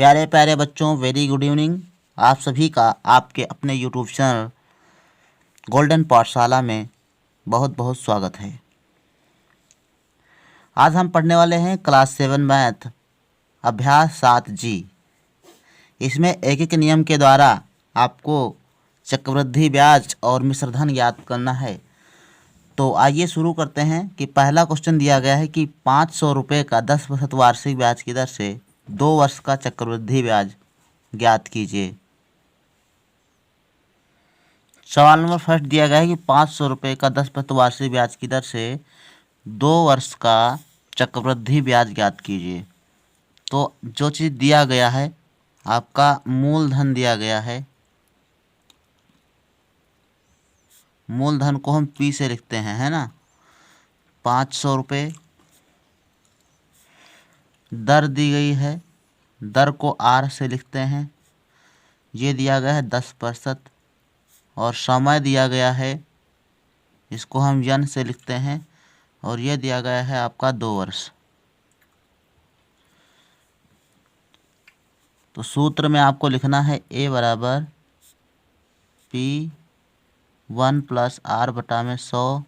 प्यारे प्यारे बच्चों, वेरी गुड इवनिंग। आप सभी का आपके अपने यूट्यूब चैनल गोल्डन पाठशाला में बहुत बहुत स्वागत है। आज हम पढ़ने वाले हैं क्लास 7 मैथ अभ्यास 7G। इसमें एक एक नियम के द्वारा आपको चक्रवृद्धि ब्याज और मिश्रधन ज्ञात करना है। तो आइए शुरू करते हैं कि पहला क्वेश्चन दिया गया है कि 500 रुपये का 10% वार्षिक ब्याज की दर से 2 वर्ष का चक्रवृद्धि ब्याज ज्ञात कीजिए। सवाल नंबर फर्स्ट दिया गया है कि 500 रुपये का 10% वार्षिक ब्याज की दर से 2 वर्ष का चक्रवृद्धि ब्याज ज्ञात कीजिए। तो जो चीज़ दिया गया है, आपका मूलधन दिया गया है। मूलधन को हम P से लिखते हैं, है ना। 500 रुपये। दर दी गई है, दर को R से लिखते हैं। ये दिया गया है 10%। और समय दिया गया है, इसको हम N से लिखते हैं। और ये दिया गया है आपका 2 वर्ष। तो सूत्र में आपको लिखना है A बराबर P1 + R बटा में 100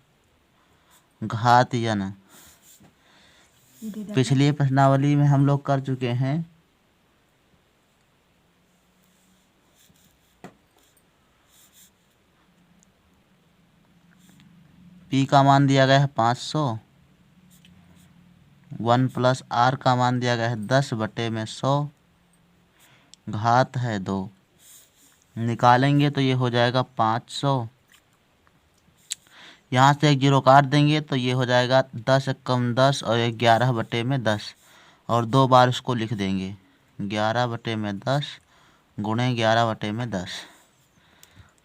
घात N। पिछली प्रश्नावली में हम लोग कर चुके हैं। P का मान दिया गया है 500, 1 + R का मान दिया गया है 10 बटे में 100 घात है 2। निकालेंगे तो ये हो जाएगा 500। यहाँ से एक जीरो काट देंगे तो ये हो जाएगा 10 कम 10 और 11 बटे में 10। और 2 बार इसको लिख देंगे 11 बटे में 10 गुणे 11 बटे में 10।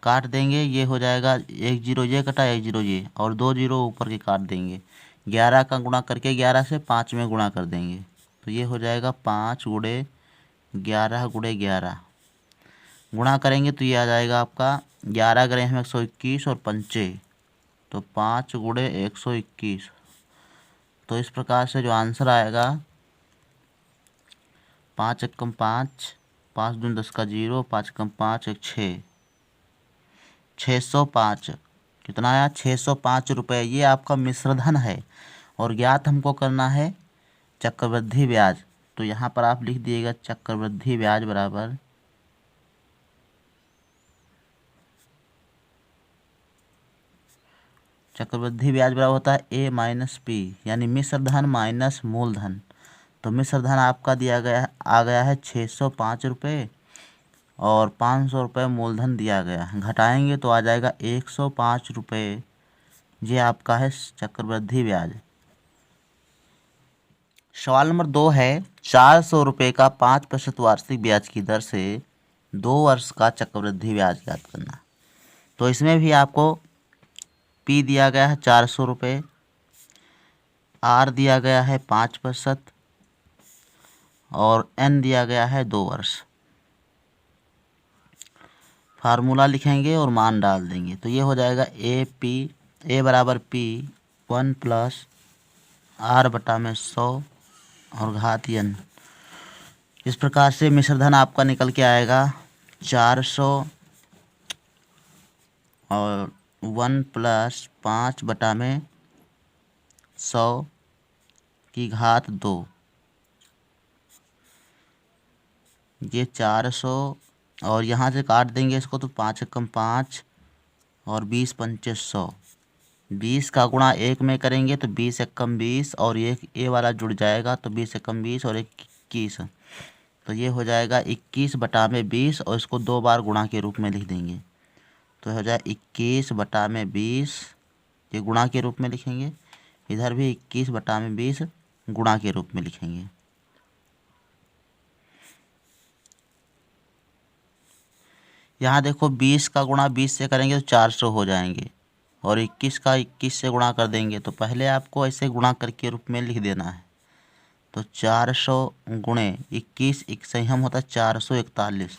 काट देंगे, ये हो जाएगा 1 जीरो ये कटा 1 जीरो ये और 2 जीरो ऊपर के काट देंगे। 11 का गुणा करके 11 से 5 में गुणा कर देंगे तो ये हो जाएगा 5 गुणे 11 गुणे 11। गुणा करेंगे तो ये आ जाएगा आपका 11 करें हम 121 और 5 तो 5 गुणे 121। तो इस प्रकार से जो आंसर आएगा 5 एकम 5, 5 दूनी 10 का 0, 5 एकम 5 एक 6, 605। कितना आया? 605 रुपये। ये आपका मिश्रधन है और ज्ञात हमको करना है चक्रवृद्धि ब्याज। तो यहाँ पर आप लिख दिएगा चक्रवृद्धि ब्याज बराबर होता है A - P, यानी मिश्रधन माइनस मूलधन। तो मिश्रधन आपका आ गया है 605 रुपये और 500 रुपये मूलधन दिया गया। घटाएंगे तो आ जाएगा 105 रुपये। ये आपका है चक्रवृद्धि ब्याज। सवाल नंबर 2 है 400 रुपये का 5% वार्षिक ब्याज की दर से 2 वर्ष का चक्रवृद्धि ब्याज ज्ञात करना। तो इसमें भी आपको P दिया गया है 400 रुपये, R दिया गया है 5% और N दिया गया है 2 वर्ष। फार्मूला लिखेंगे और मान डाल देंगे तो ये हो जाएगा A बराबर P1 + R बटा में 100 और घात N। इस प्रकार से मिश्रधन आपका निकल के आएगा 400 और 1 + 5 बटा में 100 की घात 2। ये 400 और यहाँ से काट देंगे इसको तो 5 एकम 5 और 20 पंचे 100। 20 का गुणा 1 में करेंगे तो 20 एकम 20 और एक A वाला जुड़ जाएगा तो 20 एकम 20 और 21। तो ये हो जाएगा 21 बटा में 20 और इसको 2 बार गुणा के रूप में लिख देंगे तो हो जाए 21 बटा में 20। ये गुणा के रूप में लिखेंगे, इधर भी 21 बटा में 20 गुणा के रूप में लिखेंगे। यहाँ देखो 20 का गुणा 20 से करेंगे तो 400 हो जाएंगे और 21 का 21 से गुणा कर देंगे तो पहले आपको ऐसे गुणा करके रूप में लिख देना है। तो 400 गुणे 21 एक संयम होता है 441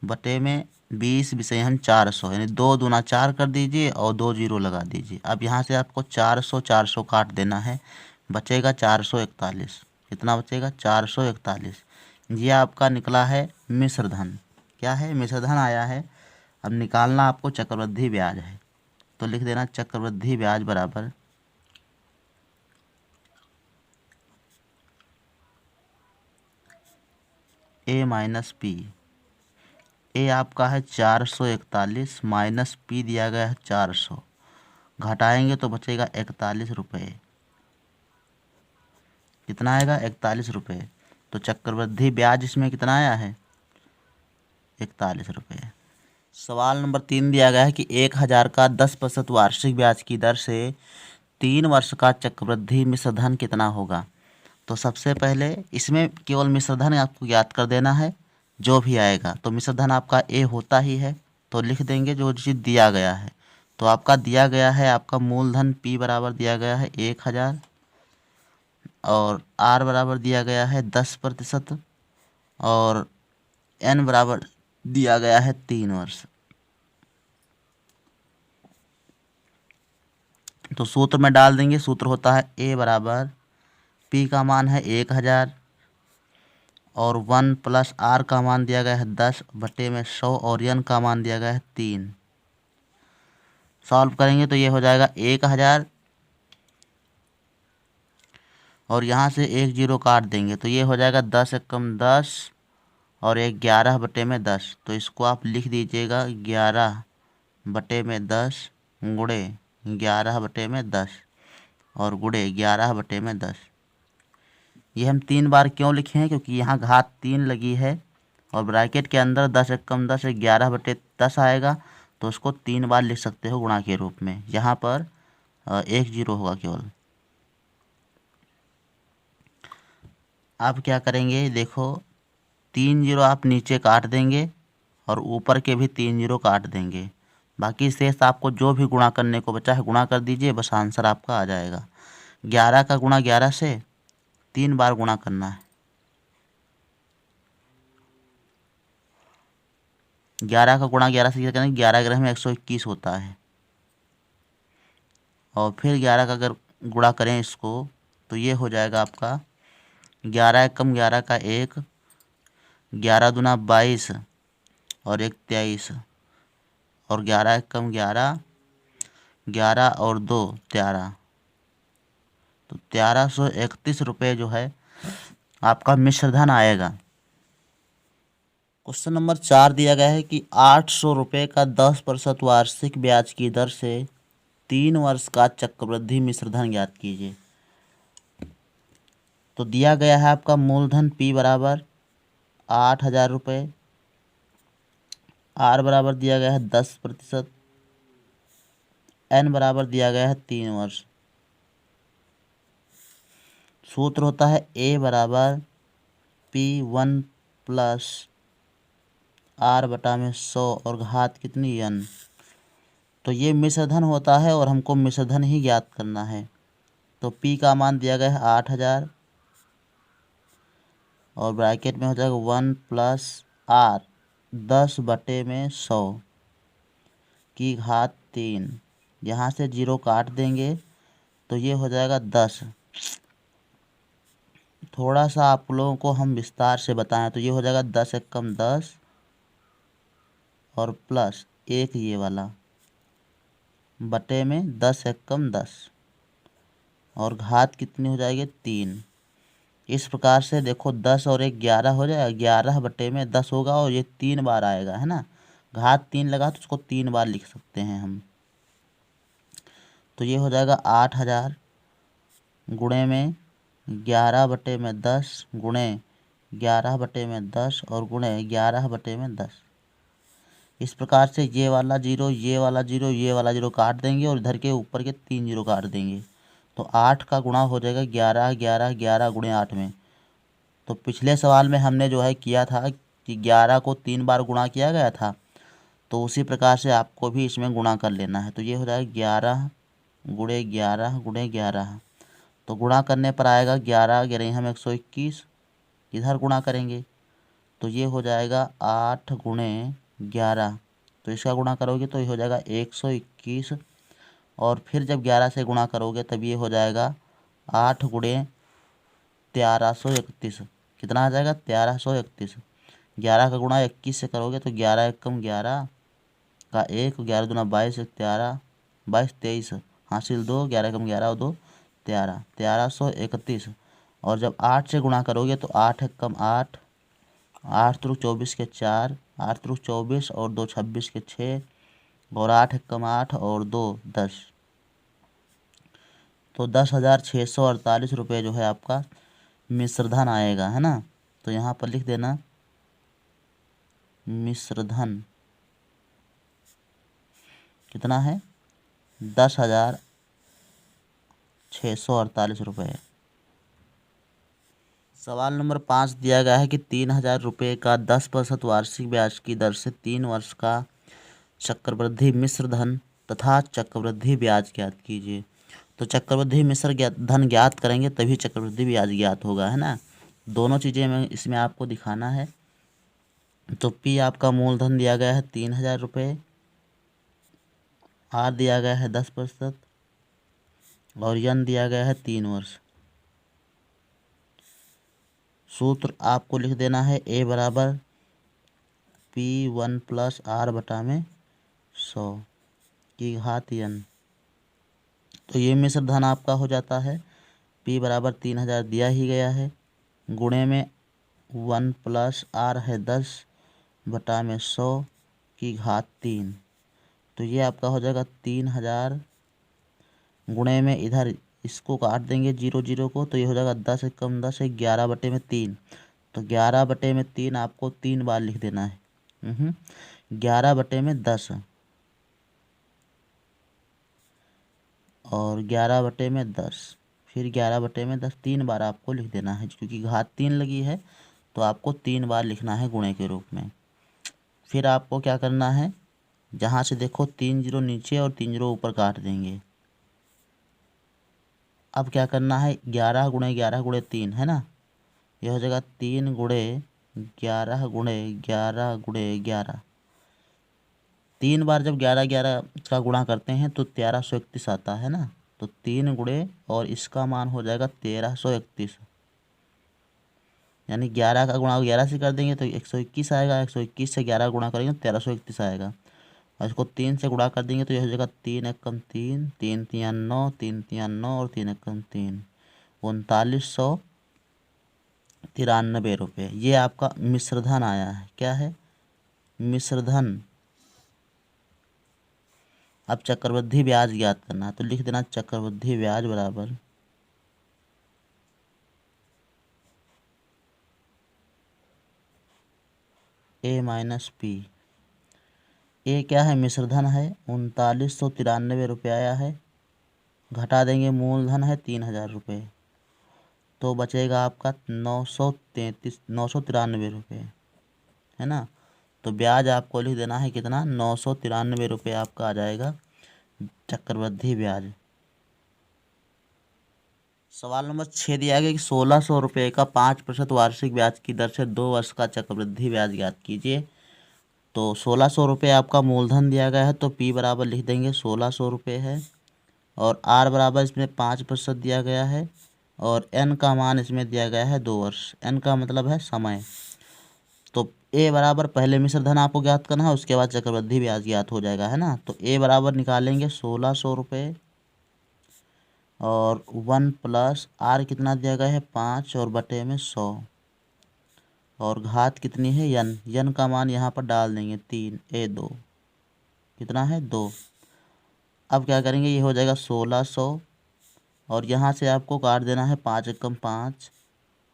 बटे में 20 विषयम 400, यानी 2 दूना 4 कर दीजिए और 2 जीरो लगा दीजिए। अब यहाँ से आपको 400 काट देना है, बचेगा 441। कितना बचेगा? 441। ये आपका निकला है मिश्र धन। क्या है? मिश्र धन आया है। अब निकालना आपको चक्रवृद्धि ब्याज है, तो लिख देना चक्रवृद्धि ब्याज बराबर ए माइनस पी। ए आपका है 441 माइनस पी दिया गया है 400, घटाएंगे तो बचेगा 41 रुपये। कितना आएगा? 41 रुपये। तो चक्रवृद्धि ब्याज इसमें कितना आया है? 41 रुपये। सवाल नंबर 3 दिया गया है कि 1000 का 10% वार्षिक ब्याज की दर से 3 वर्ष का चक्रवृद्धि मिश्र धन कितना होगा। तो सबसे पहले इसमें केवल मिश्र धन आपको याद कर देना है, जो भी आएगा। तो मिश्र धन आपका ए होता ही है, तो लिख देंगे जो चीज़ दिया गया है। तो आपका दिया गया है, आपका मूलधन पी बराबर दिया गया है 1000, और आर बराबर दिया गया है 10%, और एन बराबर दिया गया है 3 वर्ष। तो सूत्र में डाल देंगे। सूत्र होता है ए बराबर पी का मान है 1000 और 1 प्लस आर का मान दिया गया है 10/100 और एन का मान दिया गया है 3। सॉल्व करेंगे तो ये हो जाएगा 1000 और यहाँ से 1 जीरो काट देंगे तो ये हो जाएगा 10 एकम 10 और 11/10। तो इसको आप लिख दीजिएगा 11/10 गुणे 11/10 और गुणे 11/10। ये हम 3 बार क्यों लिखे हैं? क्योंकि यहाँ घात 3 लगी है और ब्रैकेट के अंदर 10 एकम 10 11/10 आएगा, तो उसको 3 बार लिख सकते हो गुणा के रूप में। यहाँ पर 1 जीरो होगा केवल। आप क्या करेंगे? देखो 3 जीरो आप नीचे काट देंगे और ऊपर के भी 3 जीरो काट देंगे। बाकी शेष आपको जो भी गुणा करने को बचा है गुणा कर दीजिए, बस आंसर आपका आ जाएगा। 11 का गुणा 11 से 3 बार गुणा करना है। 11 का गुणा 11 से क्या करेंगे? 11 ग्रह में 121 होता है, और फिर 11 का अगर गुणा करें इसको तो ये हो जाएगा आपका 11 एकम 11 का 1, 11 दूना 22 और 1 23, और 11 एकम 11, 11 और 2 13। तो 1331 रुपये जो है आपका मिश्र धन आएगा। क्वेश्चन नंबर 4 दिया गया है कि 800 रुपये का 10% वार्षिक ब्याज की दर से 3 वर्ष का चक्रवृद्धि मिश्र धन ज्ञात कीजिए। तो दिया गया है आपका मूलधन पी बराबर 8000 रुपये, आर बराबर दिया गया है 10%, एन बराबर दिया गया है 3 वर्ष। सूत्र होता है ए बराबर P1 प्लस R/100 और घात कितनी n। तो ये मिश्र धन होता है और हमको मिश्र धन ही ज्ञात करना है। तो P का मान दिया गया है 8000 और ब्रैकेट में हो जाएगा 1 प्लस R 10/100 की घात 3। यहाँ से 0 काट देंगे तो ये हो जाएगा 10। थोड़ा सा आप लोगों को हम विस्तार से बताएं तो ये हो जाएगा 10 एकम 10 और प्लस 1 ये वाला बटे में 10 एकम 10 और घात कितनी हो जाएगी 3। इस प्रकार से देखो 10 और 1 11 हो जाएगा, 11/10 होगा और ये 3 बार आएगा, है ना। घात 3 लगा तो उसको 3 बार लिख सकते हैं हम। तो ये हो जाएगा 8000 गुणे में 11/10 गुणे 11/10 और गुणे 11/10। इस प्रकार से ये वाला जीरो, ये वाला जीरो, ये वाला जीरो काट देंगे और इधर के ऊपर के 3 जीरो काट देंगे। तो 8 का गुणा हो जाएगा 11 11 11 गुणे 8 में। तो पिछले सवाल में हमने जो है किया था कि 11 को 3 बार गुणा किया गया था, तो उसी प्रकार से आपको भी इसमें गुणा कर लेना है। तो ये हो जाएगा 11 गुणे 11 गुणे 11। तो गुणा करने पर आएगा 11 11 हम 121, इधर गुणा करेंगे तो ये हो जाएगा 8 गुणे 11। तो इसका गुणा करोगे तो ये हो जाएगा 121 और फिर जब 11 से गुणा करोगे तब ये हो जाएगा 8 गुणे 1331। कितना आ जाएगा 1331। 11 का गुणा 21 से करोगे तो 11 एकम 11 का 1, 11 दूना 22, 13, 22, 23 हासिल 2, 11 एकम 11 और 2 13, 1331। और जब 8 से गुणा करोगे तो 8 एकम 8, 8 त्रिक 24 के 4, 8 त्रिक 24 और 2 26 के 6 और 8 एकम 8 और 2 10। तो 10,648 रुपये जो है आपका मिश्रधन आएगा, है ना। तो यहाँ पर लिख देना मिश्रधन कितना है 10,648 रुपये। सवाल नंबर 5 दिया गया है कि 3,000 रुपये का 10% वार्षिक ब्याज की दर से 3 वर्ष का चक्रवृद्धि मिश्रधन तथा चक्रवृद्धि ब्याज ज्ञात कीजिए। तो चक्रवृद्धि मिश्र धन ज्ञात करेंगे तभी चक्रवृद्धि ब्याज ज्ञात होगा, है ना। दोनों चीज़ें में इसमें आपको दिखाना है। तो पी आपका मूलधन दिया गया है 3,000 रुपये, आर दिया गया है 10% और यन दिया गया है 3 वर्ष। सूत्र आपको लिख देना है ए बराबर P1 + R बटा में 100 की घात n। तो ये मिश्रधन आपका हो जाता है P बराबर 3,000 दिया ही गया है, गुणे में 1 + R है 10 बटा में 100 की घात 3। तो ये आपका हो जाएगा 3,000 गुणे में इधर इसको काट देंगे 0 0 को, तो ये हो जाएगा 10 एकम 10 है 11 बटे में 3। तो 11 बटे में 3 आपको 3 बार लिख देना है। 11 बटे में 10 और 11 बटे में 10 फिर 11 बटे में 10 3 बार आपको लिख देना है, क्योंकि घात 3 लगी है तो आपको 3 बार लिखना है गुणे के रूप में। फिर आपको क्या करना है, जहाँ से देखो 3 0 नीचे और 3 0 ऊपर काट देंगे। अब क्या करना है 11 गुणे 11 गुणे 3, है ना। यह हो जाएगा 3 गुणे 11 गुणे 11 गुणे 11। 3 बार जब 11 11 का गुणा करते हैं तो 1331 आता है ना। तो 3 गुणे और इसका मान हो जाएगा 1331, यानी 11 का गुणा 11 से कर देंगे तो 121 आएगा। 121 से 11 गुणा करेंगे तो 1331 आएगा। और इसको 3 से गुणा कर देंगे तो यह हो जाएगा 3 एकम 3, 3 3 9, 3 3 9 और 3 एकम 3, 3993 रुपये। ये आपका मिश्रधन आया है। क्या है मिश्रधन। अब चक्रवृद्धि ब्याज ज्ञात करना है, तो लिख देना चक्रवृद्धि ब्याज बराबर A - P। ए क्या है मिश्रधन है 3993 रुपये आया है, घटा देंगे मूलधन है 3,000 रुपये, तो बचेगा आपका 993 रुपये, है ना। तो ब्याज आपको लिख देना है कितना 993 रुपये आपका आ जाएगा चक्रवृद्धि ब्याज। सवाल नंबर 6 दिया गया कि 1,600 रुपये का 5% वार्षिक ब्याज की दर से 2 वर्ष का चक्रवृद्धि ब्याज ज्ञात कीजिए। तो 1,600 रुपये आपका मूलधन दिया गया है, तो P बराबर लिख देंगे 1,600 रुपये है और R बराबर इसमें 5% दिया गया है और N का मान इसमें दिया गया है 2 वर्ष। N का मतलब है समय। तो A बराबर पहले मिश्रधन आपको ज्ञात करना है, उसके बाद चक्रवृद्धि ब्याज ज्ञात हो जाएगा, है ना। तो A बराबर निकालेंगे 1,600 रुपये और 1 + R कितना दिया गया है 5 और बटे में 100 और घात कितनी है यन का मान यहाँ पर डाल देंगे 3 A 2 कितना है 2। अब क्या करेंगे ये हो जाएगा 1,600 और यहाँ से आपको काट देना है 5 एकम 5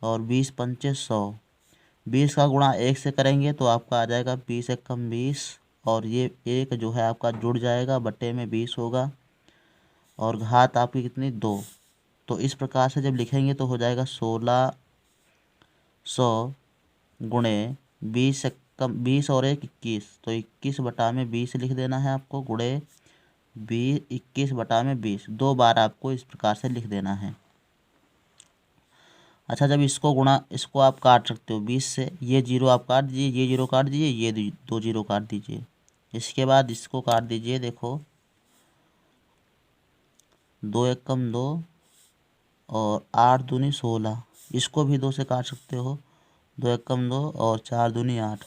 और 20 पंचे 100। 20 का गुणा 1 से करेंगे तो आपका आ जाएगा 20 एकम 20 और ये एक जो है आपका जुड़ जाएगा बटे में 20 होगा और घात आपकी कितनी 2। तो इस प्रकार से जब लिखेंगे तो हो जाएगा 1,600 गुणे 20 एकम 20 और 1 21, तो 21 बटा में 20 लिख देना है आपको गुणे 21 बटा में 20, 2 बार आपको इस प्रकार से लिख देना है। अच्छा जब इसको गुणा इसको आप काट सकते हो 20 से, ये 0 आप काट दीजिए, ये 0 काट दीजिए, ये 2 0 काट दीजिए। इसके बाद इसको काट दीजिए, देखो 2 एकम 2 और 8 दूनी 16, इसको भी 2 से काट सकते हो दो एकम दो और चार दूनी 8।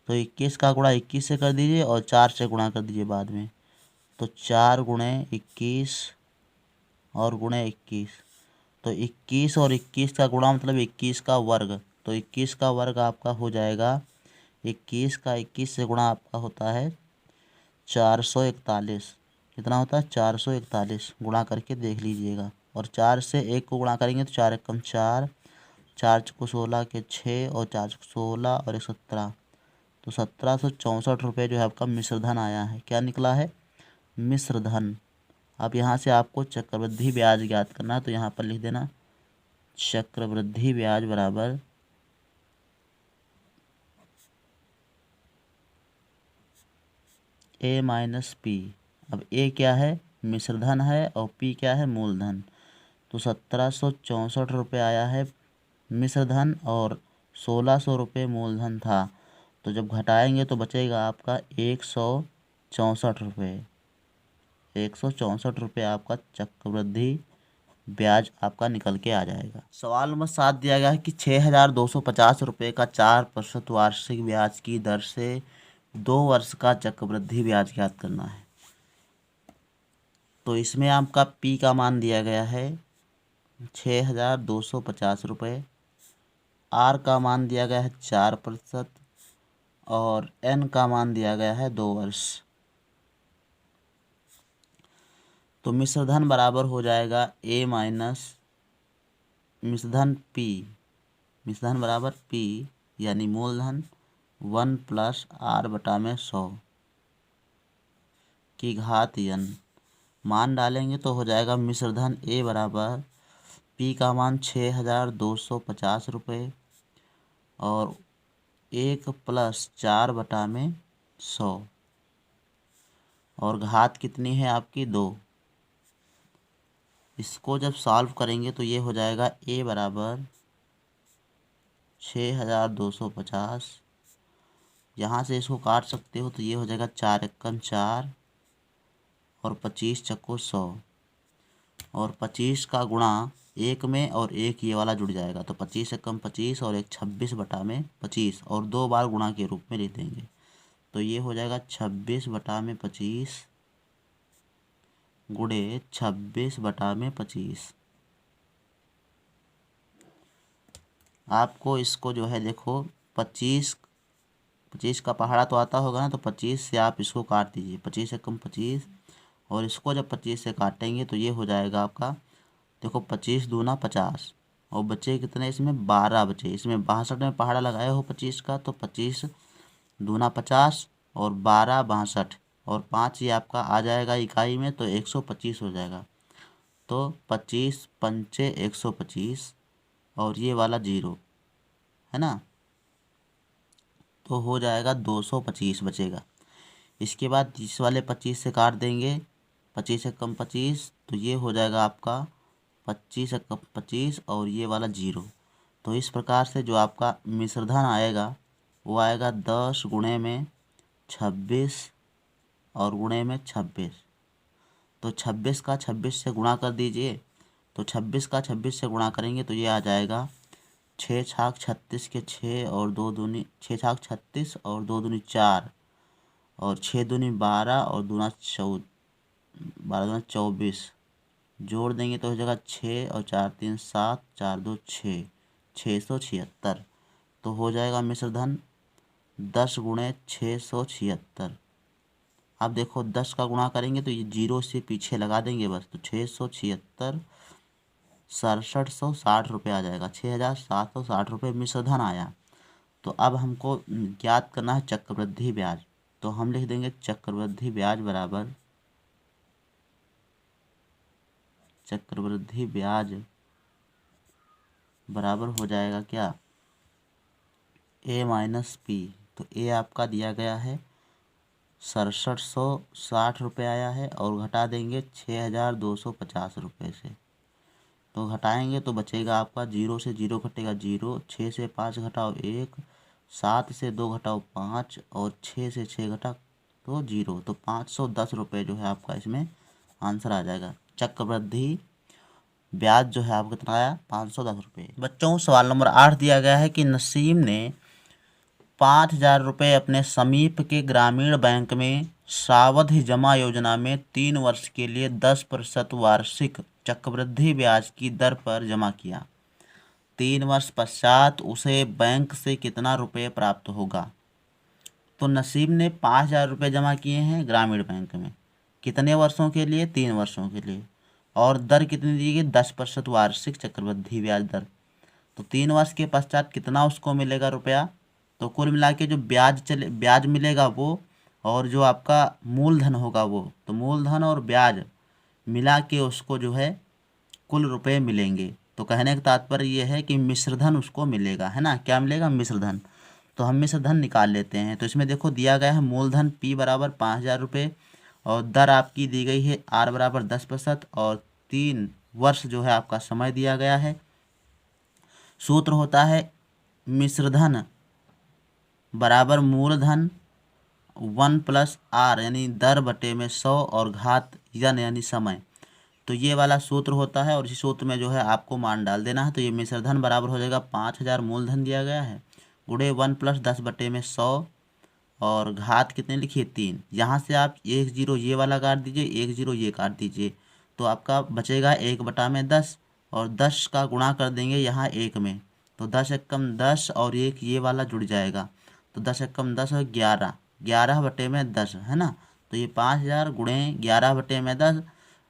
तो 21 का गुणा 21 से कर दीजिए और 4 से गुणा कर दीजिए बाद में। तो 4 गुणे 21 और गुणे 21। तो 21 और 21 का गुणा मतलब 21 का वर्ग। तो 21 का वर्ग आपका हो जाएगा, 21 का 21 से गुणा आपका होता है 441। कितना होता है? 441। गुणा करके देख लीजिएगा। और 4 से 1 को गुणा करेंगे तो 4 एकम 4, 4 चौको 16 के 6 और 4 चौको 16 और 1 17। तो 1764 रुपये जो है आपका मिश्र धन आया है। क्या निकला है? मिश्र धन। अब यहाँ से आपको चक्रवृद्धि ब्याज ज्ञात करना है, तो यहाँ पर लिख देना चक्रवृद्धि ब्याज बराबर ए माइनस पी। अब ए क्या है? मिश्र धन है और पी क्या है? मूलधन। तो 1764 रुपये आया है मिश्र धन और 1600 रुपये मूलधन था। तो जब घटाएंगे तो बचेगा आपका 164 रुपये। 164 रुपये आपका चक्रवृद्धि ब्याज आपका निकल के आ जाएगा। सवाल नंबर 7 दिया गया है कि 6250 रुपये का 4% वार्षिक ब्याज की दर से 2 वर्ष का चक्रवृद्धि ब्याज ज्ञात करना है। तो इसमें आपका पी का मान दिया गया है 6250 रुपये, आर का मान दिया गया है 4% और एन का मान दिया गया है 2 वर्ष। तो मिश्रधन बराबर हो जाएगा ए माइनस मिश्रधन पी। मिश्रधन बराबर पी यानी मूलधन 1 प्लस आर बटा में 100 की घात n। मान डालेंगे तो हो जाएगा मिश्रधन ए बराबर पी का मान 6250 रुपये और 1 प्लस 4 बटा में 100 और घात कितनी है आपकी 2। इसको जब सॉल्व करेंगे तो ये हो जाएगा ए बराबर 6250। यहाँ से इसको काट सकते हो तो ये हो जाएगा 4 एकम 4 और 25 चक्को 100 और 25 का गुणा 1 में और 1 ये वाला जुड़ जाएगा। तो 25 एकम 25 और 1 26 बटा में 25 और 2 बार गुणा के रूप में लिख देंगे। तो ये हो जाएगा 26 बटा में 25 गुणे 26 बटा में 25। आपको इसको जो है देखो 25 का पहाड़ा तो आता होगा ना, तो 25 से आप इसको काट दीजिए। 25 एकम 25 और इसको जब 25 से काटेंगे तो ये हो जाएगा आपका, देखो 25 दूना 50 और बचे कितने इसमें 12 बचे। इसमें 62 में पहाड़ा लगाए हो 25 का, तो 25 दूना 50 और 12 62 और 5 ये आपका आ जाएगा इकाई में, तो 125 हो जाएगा। तो 25 पंचे 125 और ये वाला 0 है ना, तो हो जाएगा 225 बचेगा। इसके बाद इस वाले 25 से काट देंगे, 25 एकम 25 तो ये हो जाएगा आपका 25 एकम 25 और ये वाला 0। तो इस प्रकार से जो आपका मिश्रधन आएगा वो आएगा 10 गुणे में 26 और गुणे में 26। तो 26 का 26 से गुणा कर दीजिए। तो 26 का 26 से गुणा करेंगे तो ये आ जाएगा 6 छाक 36 के 6 और 2 दूनी 6 छाक 36 और 2 दूनी 4 और 6 दूनी 12 और दूना 14 12 दूना 24 जोड़ देंगे तो हो जाएगा 6 और 4 3 7 4 2 6 676। तो हो जाएगा मिश्रधन 10 गुणे 676। अब देखो 10 का गुणा करेंगे तो ये 0 से पीछे लगा देंगे बस, तो 676 6760 रुपये आ जाएगा। 6760 रुपये मिश्रधन आया। तो अब हमको ज्ञात करना है चक्रवृद्धि ब्याज। तो हम लिख देंगे चक्रवृद्धि ब्याज बराबर चक्रवृद्धि ब्याज बराबर हो जाएगा क्या, ए माइनस पी। तो ए आपका दिया गया है 6760 रुपये आया है और घटा देंगे 6250 रुपये से। तो घटाएंगे तो बचेगा आपका 0 से 0 घटेगा 0, 6 से 5 घटाओ 1, 7 से 2 घटाओ 5 और 6 से 6 घटा तो 0। तो 510 रुपये जो है आपका इसमें आंसर आ जाएगा। चक्रवृद्धि ब्याज जो है आपको कितना आया 510 रुपये। बच्चों सवाल नंबर 8 दिया गया है कि नसीम ने 5,000 रुपये अपने समीप के ग्रामीण बैंक में सावधि जमा योजना में 3 वर्ष के लिए 10% वार्षिक चक्रवृद्धि ब्याज की दर पर जमा किया। 3 वर्ष पश्चात उसे बैंक से कितना रुपये प्राप्त होगा। तो नसीम ने 5,000 रुपये जमा किए हैं ग्रामीण बैंक में, कितने वर्षों के लिए, 3 वर्षों के लिए, और दर कितनी दी गई 10% वार्षिक चक्रवृद्धि ब्याज दर। तो 3 वर्ष के पश्चात कितना उसको मिलेगा रुपया। तो कुल मिला के जो ब्याज मिलेगा वो, और जो आपका मूलधन होगा वो, तो मूलधन और ब्याज मिला के उसको जो है कुल रुपए मिलेंगे। तो कहने का तात्पर्य ये है कि मिश्रधन उसको मिलेगा, है ना। क्या मिलेगा, मिश्रधन। तो हम मिश्रधन निकाल लेते हैं। तो इसमें देखो दिया गया है मूलधन P बराबर 5,000 रुपये, और दर आपकी दी गई है R बराबर 10%, और 3 वर्ष जो है आपका समय दिया गया है। सूत्र होता है मिश्रधन बराबर मूलधन 1+R यानी दर बटे में 100 और घात यन यानी समय। तो ये वाला सूत्र होता है, और इसी सूत्र में जो है आपको मान डाल देना है। तो ये मिश्रधन बराबर हो जाएगा 5,000 मूलधन दिया गया है गुणे 1+10 बटे में 100, और घात कितने लिखिए 3। यहाँ से आप 1 0 ये वाला काट दीजिए, 1 0 ये काट दीजिए, तो आपका बचेगा 1/10, और 10 का गुणा कर देंगे यहाँ 1 में, तो 10 एकम 10 और 1 ये वाला जुड़ जाएगा, तो 10 एकम 10 और 11, 11/10 है ना। तो ये 5,000 गुणे 11/10,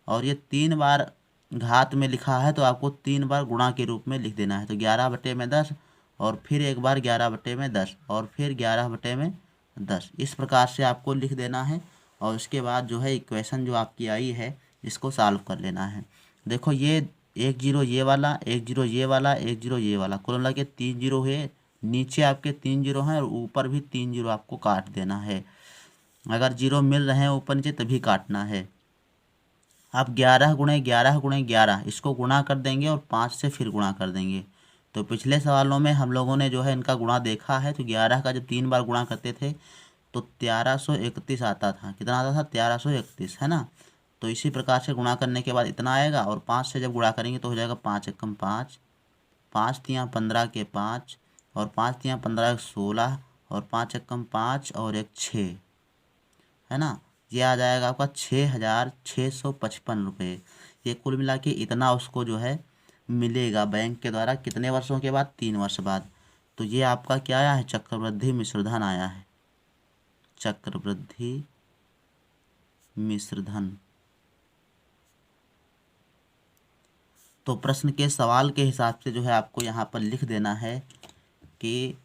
और ये 3 बार घात में लिखा है तो आपको 3 बार गुणा के रूप में लिख देना है। तो 11/10 और फिर एक बार 11/10 और फिर 11/10, इस प्रकार से आपको लिख देना है। और उसके बाद जो है इक्वेशन जो आपकी आई है इसको सॉल्व कर लेना है। देखो ये 1 0 ये वाला, 1 0 ये वाला, 1 0 ये वाला, कुल मिला के 3 0 है। नीचे आपके 3 0 हैं और ऊपर भी 3 0 आपको काट देना है। अगर 0 मिल रहे हैं ऊपर नीचे तभी काटना है। आप 11 गुणे 11 गुणे 11 इसको गुणा कर देंगे और 5 से फिर गुणा कर देंगे। तो पिछले सवालों में हम लोगों ने जो है इनका गुणा देखा है। तो 11 का जब 3 बार गुणा करते थे तो 1331 आता था। कितना आता था, 1331, है ना। तो इसी प्रकार से गुणा करने के बाद इतना आएगा, और 5 से जब गुणा करेंगे तो हो जाएगा 5 एकम 5, 5 तियाँ 15 के 5, और 5 तियाँ 15 16, और 5 एकम 5 और 1 6, है ना। ये आ जाएगा आपका 6,655 रुपये। ये कुल मिला के इतना उसको जो है मिलेगा बैंक के द्वारा, कितने वर्षों के बाद, 3 वर्ष बाद। तो ये आपका क्या आया है, चक्रवृद्धि मिश्रधन आया है, चक्रवृद्धि मिश्रधन। तो प्रश्न के सवाल के हिसाब से जो है आपको यहाँ पर लिख देना है कि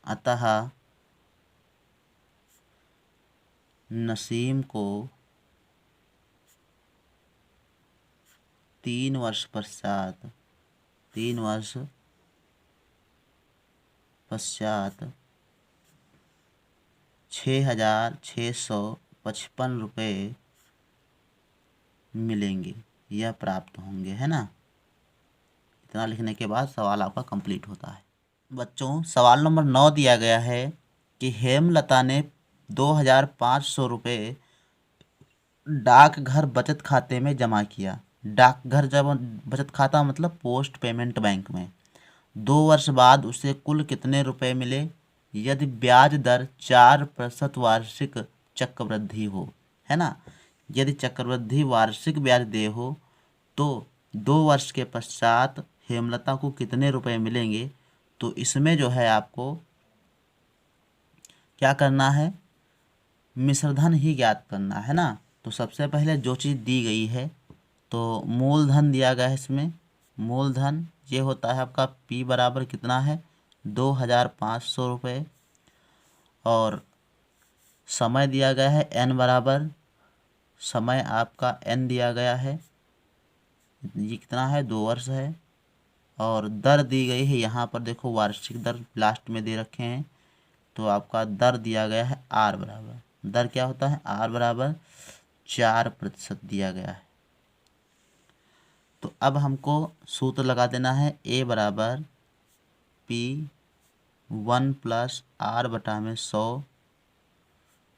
अतः नसीम को 3 वर्ष पश्चात 6,655 रुपये मिलेंगे या प्राप्त होंगे, है ना। इतना लिखने के बाद सवाल आपका कंप्लीट होता है। बच्चों सवाल नंबर 9 दिया गया है कि हेमलता ने 2,500 रुपये डाकघर बचत खाते में जमा किया। डाकघर जब बचत खाता मतलब पोस्ट पेमेंट बैंक में। 2 वर्ष बाद उसे कुल कितने रुपए मिले यदि ब्याज दर 4% वार्षिक चक्रवृद्धि हो, है ना। यदि चक्रवृद्धि वार्षिक ब्याज दे हो तो 2 वर्ष के पश्चात हेमलता को कितने रुपए मिलेंगे। तो इसमें जो है आपको क्या करना है, मिश्रधन ही ज्ञात करना है ना। तो सबसे पहले जो चीज़ दी गई है तो मूलधन दिया गया है। इसमें मूलधन ये होता है आपका P बराबर कितना है, 2,500 रुपये, और समय दिया गया है N बराबर, समय आपका N दिया गया है, ये कितना है, 2 वर्ष है, और दर दी गई है यहाँ पर देखो वार्षिक दर लास्ट में दे रखे हैं। तो आपका दर दिया गया है R बराबर, दर क्या होता है, R बराबर 4% दिया गया है। तो अब हमको सूत्र लगा देना है A बराबर P1 + R/100,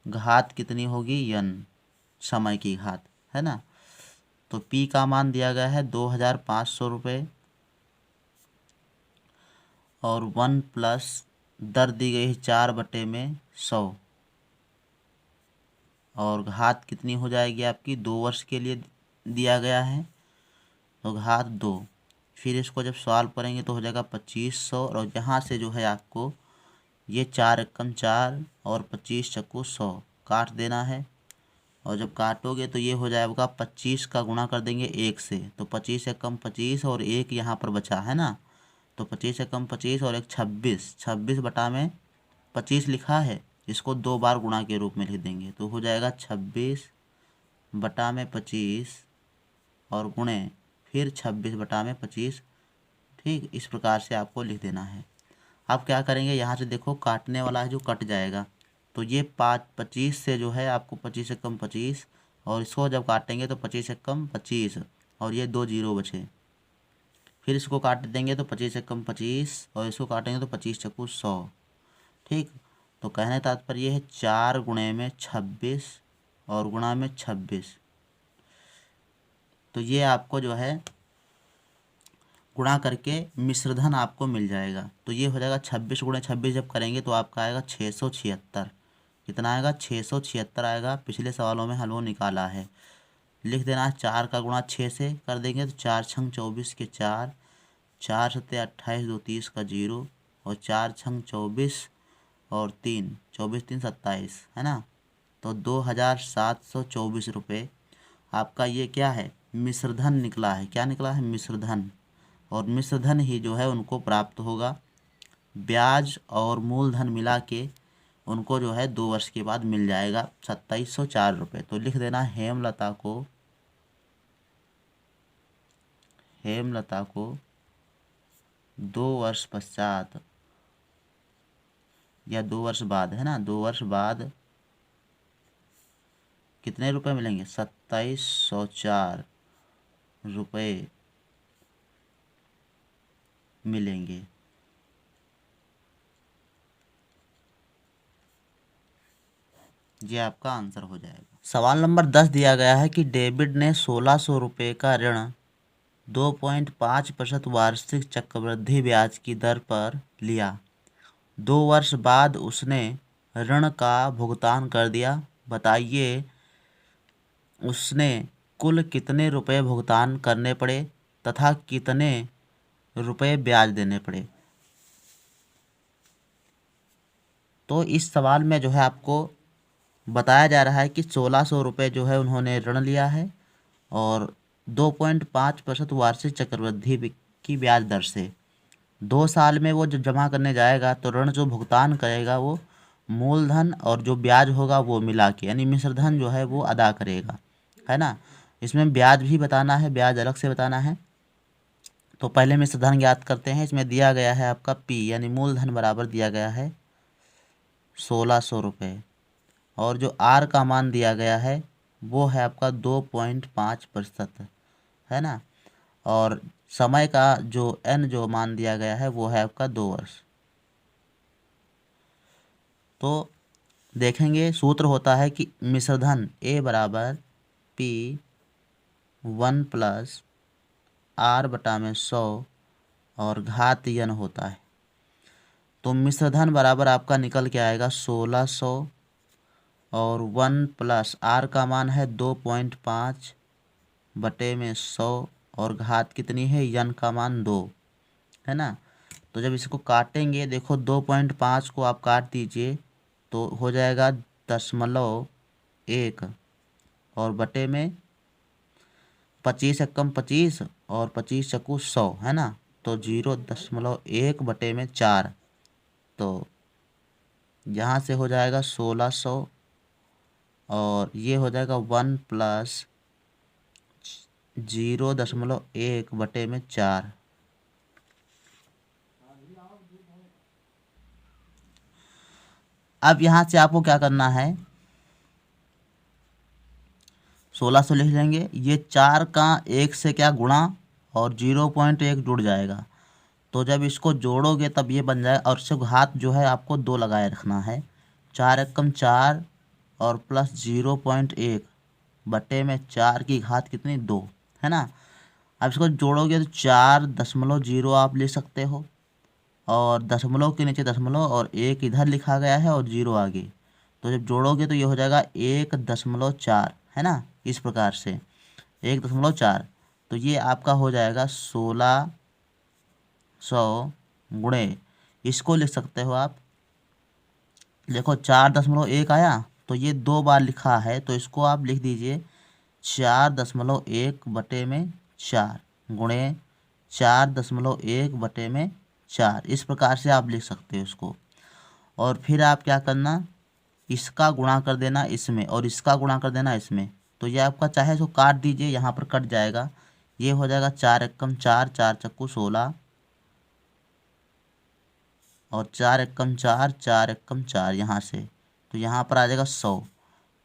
घात कितनी होगी N, समय की घात, है ना। तो P का मान दिया गया है 2500 रुपये और 1 प्लस दर दी गई है 4/100 और घात कितनी हो जाएगी आपकी 2 वर्ष के लिए दिया गया है तो घात 2। फिर इसको जब सॉल्व करेंगे तो हो जाएगा 2500 और यहाँ से जो है आपको ये 4 एकम 4 और 25 चक्कू 100 काट देना है और जब काटोगे तो ये हो जाएगा 25 का गुणा कर देंगे 1 से तो 25 एकम 25 और 1 यहाँ पर बचा है ना तो 25 एकम 25 और 1 26 26 बटा में 25 लिखा है इसको 2 बार गुणा के रूप में लिख देंगे तो हो जाएगा 26 बटा में 25 और गुणे फिर 26 बटा में 25। ठीक, इस प्रकार से आपको लिख देना है। आप क्या करेंगे यहाँ से देखो काटने वाला है जो कट जाएगा तो ये 25 से जो है आपको 25 एकम 25 और इसको जब काटेंगे तो 25 एकम 25 और ये 2 जीरो बचे। फिर इसको काट देंगे तो 25 एकम 25 और इसको काटेंगे तो 25 चक्कू 100। ठीक, तो कहने तात्पर्य है 4 गुणे में 26 और गुणा में 26 तो ये आपको जो है गुणा करके मिश्रधन आपको मिल जाएगा। तो ये हो जाएगा 26 गुणे 26 जब करेंगे तो आपका आएगा 676। कितना आएगा 676 आएगा। पिछले सवालों में हल वो निकाला है। लिख देना है 4 का गुणा 6 से कर देंगे तो 4 छंग 24 के 4 4 सत्ते 28 2 30 का 0 और 4 छंग 24 और 3 24 3 27 है ना तो 2724 रुपये आपका ये क्या है मिश्रधन निकला है। क्या निकला है मिश्रधन और मिश्रधन ही जो है उनको प्राप्त होगा। ब्याज और मूलधन मिला के उनको जो है 2 वर्ष के बाद मिल जाएगा 2704 रुपये। तो लिख देना हेमलता को 2 वर्ष पश्चात या 2 वर्ष बाद है ना 2 वर्ष बाद कितने रुपए मिलेंगे 2704 रुपये मिलेंगे। ये आपका आंसर हो जाएगा। सवाल नंबर 10 दिया गया है कि डेविड ने 1600 रुपये का ऋण 2.5% वार्षिक चक्रवृद्धि ब्याज की दर पर लिया। 2 वर्ष बाद उसने ऋण का भुगतान कर दिया। बताइए उसने कुल कितने रुपए भुगतान करने पड़े तथा कितने रुपए ब्याज देने पड़े। तो इस सवाल में जो है आपको बताया जा रहा है कि 1600 रुपये जो है उन्होंने ऋण लिया है और 2.5% वार्षिक चक्रवृद्धि की ब्याज दर से 2 साल में वो जब जमा करने जाएगा तो ऋण जो भुगतान करेगा वो मूलधन और जो ब्याज होगा वो मिला के यानी मिश्रधन जो है वो अदा करेगा है ना। इसमें ब्याज भी बताना है, ब्याज अलग से बताना है। तो पहले मिश्रधन ज्ञात करते हैं। इसमें दिया गया है आपका P यानी मूलधन बराबर दिया गया है 1600 रुपये और जो R का मान दिया गया है वो है आपका 2.5% है ना और समय का जो N जो मान दिया गया है वो है आपका 2 वर्ष। तो देखेंगे सूत्र होता है कि मिश्रधन A बराबर P1 प्लस R बटा में 100 और घात N होता है। तो मिश्रधन बराबर आपका निकल के आएगा 1600 और 1 प्लस R का मान है 2.5 बटे में 100 और घात कितनी है N का मान 2 है ना। तो जब इसको काटेंगे देखो 2.5 को आप काट दीजिए तो हो जाएगा 0.1 और बटे में 25 एकम 25 और 25 चक्कू 100 है ना तो 0.1 बटे में 4 तो यहाँ से हो जाएगा 1600 और ये हो जाएगा 1 प्लस 0.1 बटे में 4। अब यहाँ से आपको क्या करना है 1600 लिख लेंगे। ये 4 का 1 से क्या गुणा और 0.1 जुड़ जाएगा तो जब इसको जोड़ोगे तब ये बन जाएगा और सिर्फ घात जो है आपको 2 लगाए रखना है। 4 एकम 4 और प्लस 0.1 बटे में 4 की घात कितनी 2 है ना। अब इसको जोड़ोगे तो 4.0 आप ले सकते हो, और दशमलव के नीचे दशमलव और एक इधर लिखा गया है और 0 आगे, तो जब जोड़ोगे तो ये हो जाएगा 1.4, है ना। इस प्रकार से 1.4, तो ये आपका हो जाएगा 1600 गुणे, इसको लिख सकते हो आप। देखो 4.1 आया, तो ये 2 बार लिखा है, तो इसको आप लिख दीजिए 4.1/4 गुणे 4.1/4। इस प्रकार से आप लिख सकते हो इसको। और फिर आप क्या करना, इसका गुणा कर देना इसमें और इसका गुणा कर देना इसमें, तो ये आपका चाहे इसको काट दीजिए, यहाँ पर कट जाएगा। ये हो जाएगा 4 एकम 4, 4 चक्कू 16, और 4 एकम 4, 4 एकम 4 यहाँ से, तो यहाँ पर आ जाएगा 100।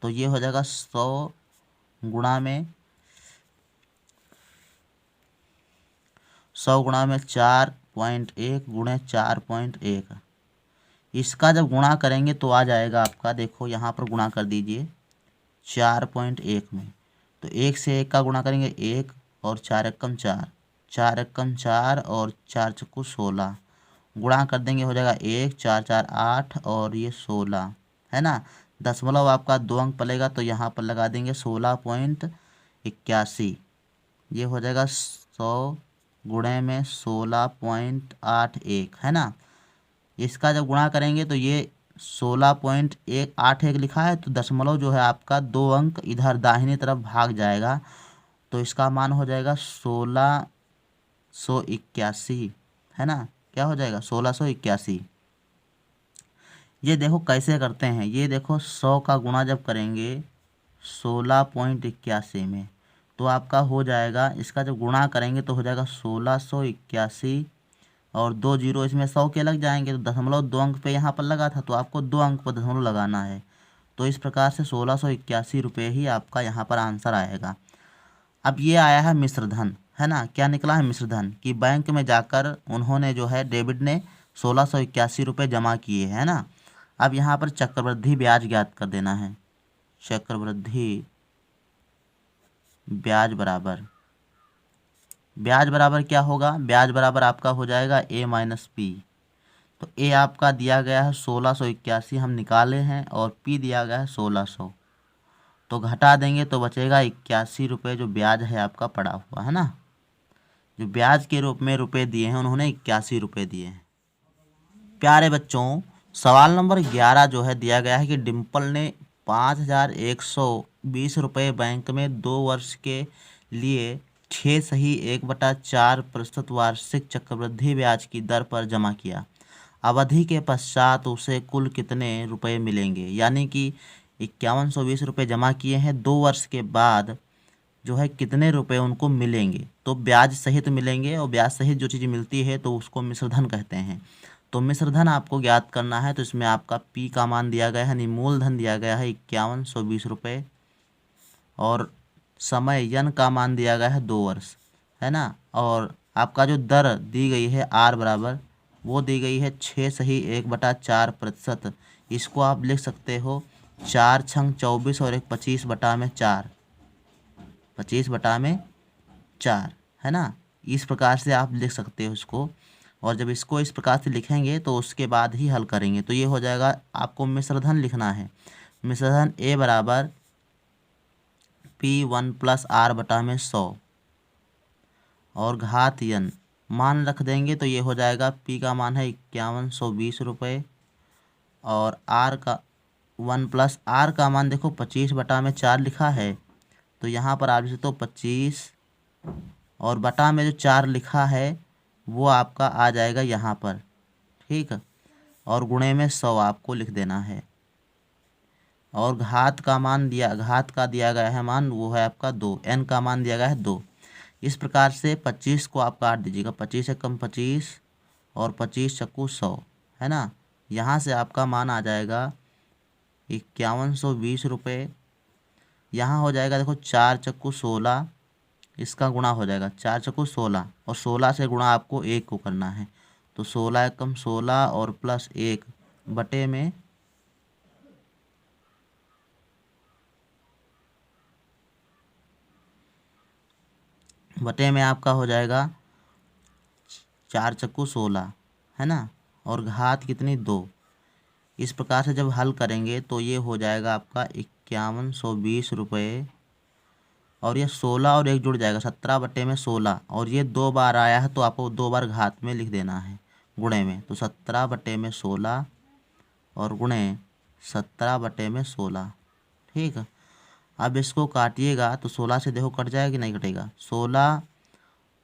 तो ये हो जाएगा 100 गुणा में 4.1 गुणे 4.1। इसका जब गुणा करेंगे तो आ जाएगा आपका, देखो यहाँ पर गुणा कर दीजिए 4.1 में, तो 1 से 1 का गुणा करेंगे 1, और 4 एकम 4, 4 एकम 4 और 4 चक्कू 16, गुणा कर देंगे हो जाएगा 1, 4 4 8 और ये 16, है ना। दशमलव आपका 2 अंक पलेगा, तो यहाँ पर लगा देंगे 16.81। ये हो जाएगा 100 गुणे में 16.81, है ना। इसका जब गुणा करेंगे तो ये 16.181 लिखा है, तो दशमलव जो है आपका 2 अंक इधर दाहिनी तरफ भाग जाएगा, तो इसका मान हो जाएगा 1681, है ना। क्या हो जाएगा 1681। ये देखो कैसे करते हैं, ये देखो 100 का गुणा जब करेंगे 16.81 में, तो आपका हो जाएगा, इसका जब गुणा करेंगे तो हो जाएगा 1681, और 2 जीरो इसमें 100 के लग जाएंगे, तो दशमलव 2 अंक पे यहाँ पर लगा था, तो आपको 2 अंक पर दशमलव लगाना है। तो इस प्रकार से 1681 रुपये ही आपका यहाँ पर आंसर आएगा। अब ये आया है मिश्रधन, है ना। क्या निकला है मिश्रधन, कि बैंक में जाकर उन्होंने जो है डेबिट ने 1681 रुपये जमा किए, है ना। अब यहाँ पर चक्रवृद्धि ब्याज ज्ञात कर देना है। चक्रवृद्धि ब्याज बराबर, ब्याज बराबर क्या होगा, ब्याज बराबर आपका हो जाएगा A-P। तो ए आपका दिया गया है 1681 हम निकाले हैं, और पी दिया गया है 1600, तो घटा देंगे तो बचेगा 81 रुपये, जो ब्याज है आपका पड़ा हुआ, है ना। जो ब्याज के रूप में रुपए दिए हैं उन्होंने 81 रुपये दिए हैं। प्यारे बच्चों, सवाल नंबर 11 जो है दिया गया है कि डिम्पल ने 5120 रुपये बैंक में 2 वर्ष के लिए 6.1/4% वार्षिक चक्रवृद्धि ब्याज की दर पर जमा किया। अवधि के पश्चात उसे कुल कितने रुपए मिलेंगे, यानी कि 5120 रुपये जमा किए हैं, 2 वर्ष के बाद जो है कितने रुपए उनको मिलेंगे। तो ब्याज सहित मिलेंगे, और ब्याज सहित जो चीज़ मिलती है तो उसको मिश्रधन कहते हैं। तो मिश्रधन आपको ज्ञात करना है, तो इसमें आपका पी का मान दिया गया है, यानी मूलधन दिया गया है 5120 रुपये, और समय यन का मान दिया गया है 2 वर्ष, है ना। और आपका जो दर दी गई है आर बराबर, वो दी गई है 6.1/4%। इसको आप लिख सकते हो 4 छंग 24 और 1 25/4, 25/4, है ना। इस प्रकार से आप लिख सकते हो इसको। और जब इसको इस प्रकार से लिखेंगे तो उसके बाद ही हल करेंगे, तो ये हो जाएगा, आपको मिश्रधन लिखना है। मिश्रधन ए बराबर P1 + R/100, और घात यन मान रख देंगे, तो ये हो जाएगा P का मान है 5120 रुपये, और R का 1 + R का मान देखो 25/4 लिखा है, तो यहाँ पर आप लिख तो 25, और बटा में जो 4 लिखा है वो आपका आ जाएगा यहाँ पर, ठीक है। और गुणे में 100 आपको लिख देना है, और घात का मान घात का दिया गया है मान, वो है आपका 2, n का मान दिया गया है 2। इस प्रकार से 25 को आप काट दीजिएगा, 25 एकम 25 और 25 चक्कू 100, है ना। यहाँ से आपका मान आ जाएगा 5120 रुपये। यहाँ हो जाएगा देखो 4 चक्कू 16, इसका गुणा हो जाएगा 4 चक्कू 16, और 16 से गुणा आपको 1 को करना है, तो 16 एकम 16 और प्लस 1 बटे में बटे में आपका हो जाएगा 4 चक्कू 16, है ना, और घात कितनी 2। इस प्रकार से जब हल करेंगे तो ये हो जाएगा आपका 5120 रुपये, और ये 16 और 1 जुड़ जाएगा 17 बटे में 16, और ये 2 बार आया है तो आपको 2 बार घात में लिख देना है गुणे में, तो 17 बटे में 16 और गुणे 17 बटे में 16। ठीक है, अब इसको काटिएगा तो 16 से देखो कट जाएगा कि नहीं कटेगा। 16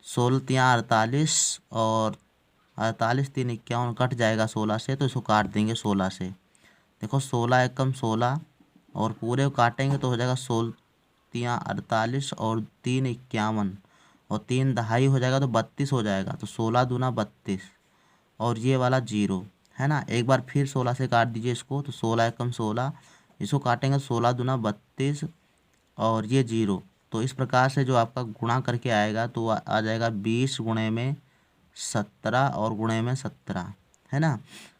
16 तियाँ 48 और 48 3 51 कट जाएगा 16 से, तो इसको काट देंगे 16 से। देखो 16 एकम 16 और पूरे को काटेंगे तो हो जाएगा 16 तियाँ 48 और 3 51 और 3 दहाई हो जाएगा तो 32 हो जाएगा, तो 16 दूना 32 और ये वाला 0, है ना। एक बार फिर 16 से काट दीजिए इसको, तो 16 एकम 16, इसको काटेंगे 16 दूना 32 और ये 0। तो इस प्रकार से जो आपका गुणा करके आएगा तो आ जाएगा 20 गुणे में 17 और गुणे में 17, है ना।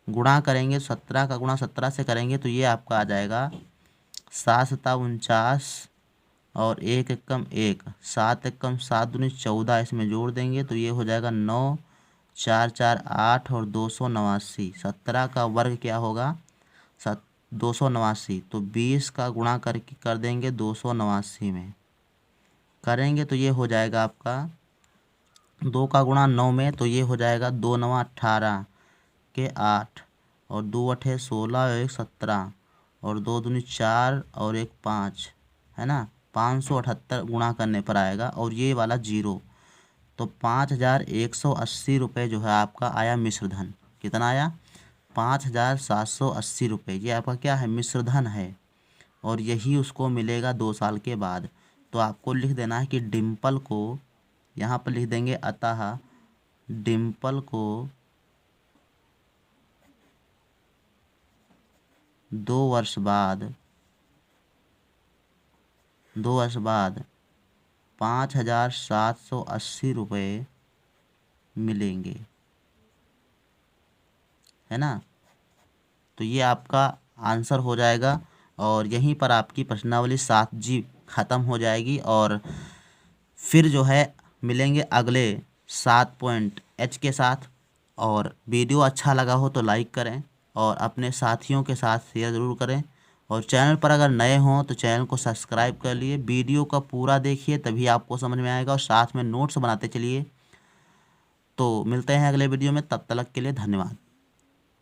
गुणा करेंगे 17 का गुणा 17 से करेंगे तो ये आपका आ जाएगा 7 सता 49 और 1 एकम 1, 7 एकम 7 दूनी 14, इसमें जोड़ देंगे तो ये हो जाएगा 9 4 4 8 और 289। 17 का वर्ग क्या होगा 289, तो 20 का गुणा करके कर देंगे 289 में करेंगे तो ये हो जाएगा आपका 2 का गुणा 9 में, तो ये हो जाएगा 2 9 18 के 8 और 2 8 16 और 1 17 और 2 दूनी 4 और 1 5, है ना। 578 गुणा करने पर आएगा और ये वाला 0, तो 5180 रुपये जो है आपका आया मिश्र धन। कितना आया 5780 रुपये, ये आपका क्या है मिश्र धन है, और यही उसको मिलेगा 2 साल के बाद। तो आपको लिख देना है कि डिम्पल को, यहाँ पर लिख देंगे अतः डिम्पल को 2 वर्ष बाद 5780 रुपये मिलेंगे, है ना। तो ये आपका आंसर हो जाएगा और यहीं पर आपकी प्रश्नावली 7G ख़त्म हो जाएगी। और फिर जो है मिलेंगे अगले 7 पॉइंट H के साथ। और वीडियो अच्छा लगा हो तो लाइक करें और अपने साथियों के साथ शेयर ज़रूर करें, और चैनल पर अगर नए हों तो चैनल को सब्सक्राइब कर लिए। वीडियो का पूरा देखिए तभी आपको समझ में आएगा, और साथ में नोट्स बनाते चलिए। तो मिलते हैं अगले वीडियो में, तब तक के लिए धन्यवाद।